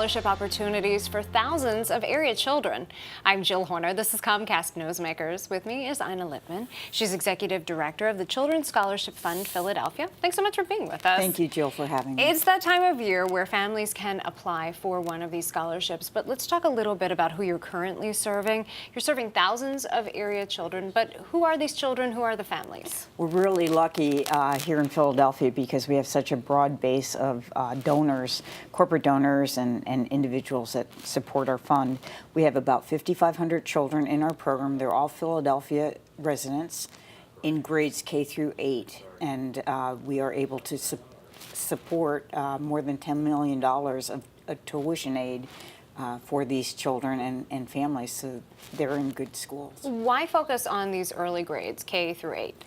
scholarship opportunities for thousands of area children. I'm Jill Horner. This is Comcast Newsmakers. With me is Ina Lipman. She's Executive Director of the Children's Scholarship Fund Philadelphia. Thanks so much for being with us. Thank you, Jill, for having me. It's that time of year where families can apply for one of these scholarships, but let's talk a little bit about who you're currently serving. You're serving thousands of area children, but who are these children? Who are the families? We're really lucky here in Philadelphia because we have such a broad base of donors, corporate donors and individuals that support our fund. We have about 5,500 children in our program. They're all Philadelphia residents in grades K through 8, and we are able to support more than $10 million of tuition aid for these children and families, so they're in good schools. Why focus on these early grades, K through 8?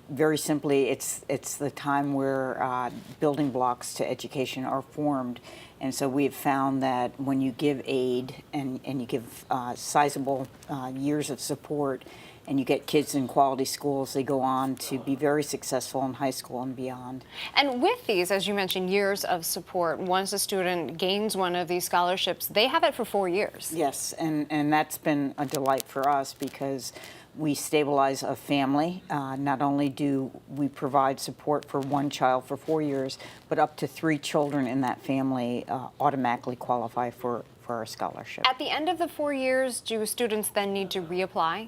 Very simply, it's the time where building blocks to education are formed. And so we've found that when you give aid and you give sizable years of support and you get kids in quality schools, they go on to be very successful in high school and beyond. And with these, as you mentioned, years of support, once a student gains one of these scholarships, they have it for 4 years. Yes, and that's been a delight for us because we stabilize a family. Not only do we provide support for one child for 4 years, but up to 3 children in that family automatically qualify for our scholarship. At the end of the 4 years, do students then need to reapply?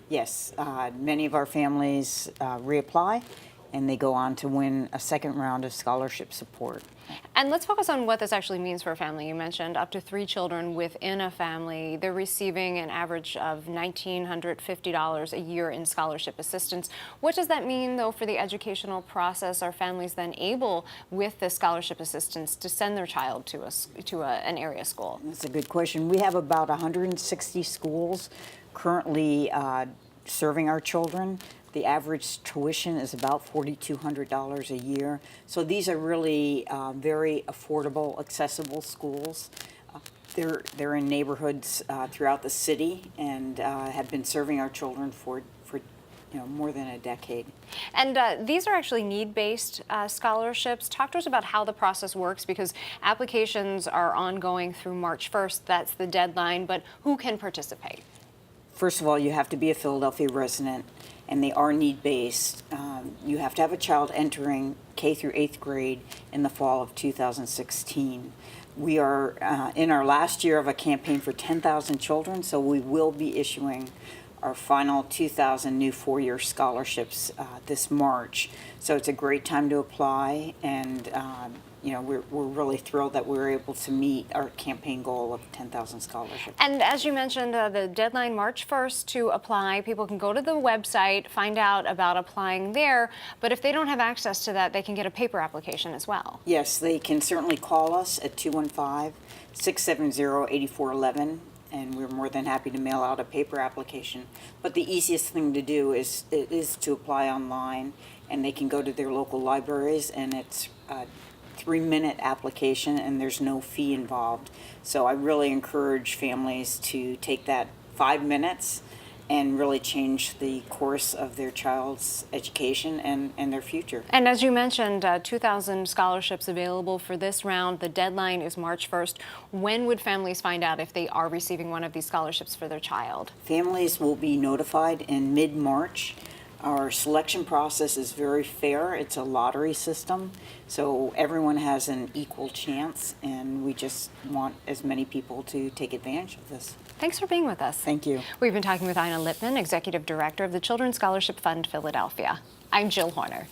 Yes, many of our families reapply, and they go on to win a second round of scholarship support. And let's focus on what this actually means for a family. You mentioned up to 3 children within a family. They're receiving an average of $1,950 a year in scholarship assistance. What does that mean, though, for the educational process? Are families then able, with the scholarship assistance, to send their child to an area school? That's a good question. We have about 160 schools currently serving our children. The average tuition is about $4,200 a year. So these are really very affordable, accessible schools. They're in neighborhoods throughout the city and have been serving our children for more than a decade. And these are actually need-based scholarships. Talk to us about how the process works, because applications are ongoing through March 1st. That's the deadline, but who can participate? First of all, you have to be a Philadelphia resident, and they are need-based. You have to have a child entering K through 8th grade in the fall of 2016. We are in our last year of a campaign for 10,000 children, so we will be issuing our final 2,000 new 4-year scholarships this March. So it's a great time to apply, and we're really thrilled that we were able to meet our campaign goal of 10,000 scholarships. And as you mentioned, the deadline March 1st to apply. People can go to the website, find out about applying there, but if they don't have access to that, they can get a paper application as well. Yes, they can certainly call us at 215-670-8411. And we're more than happy to mail out a paper application. But the easiest thing to do is to apply online, and they can go to their local libraries, and it's a 3-minute application, and there's no fee involved. So I really encourage families to take that 5 minutes and really change the course of their child's education and their future. And as you mentioned, 2,000 scholarships available for this round. The deadline is March 1st. When would families find out if they are receiving one of these scholarships for their child? Families will be notified in mid-March. Our selection process is very fair. It's a lottery system, so everyone has an equal chance, and we just want as many people to take advantage of this. Thanks for being with us. Thank you. We've been talking with Ina Lipman, Executive Director of the Children's Scholarship Fund Philadelphia. I'm Jill Horner.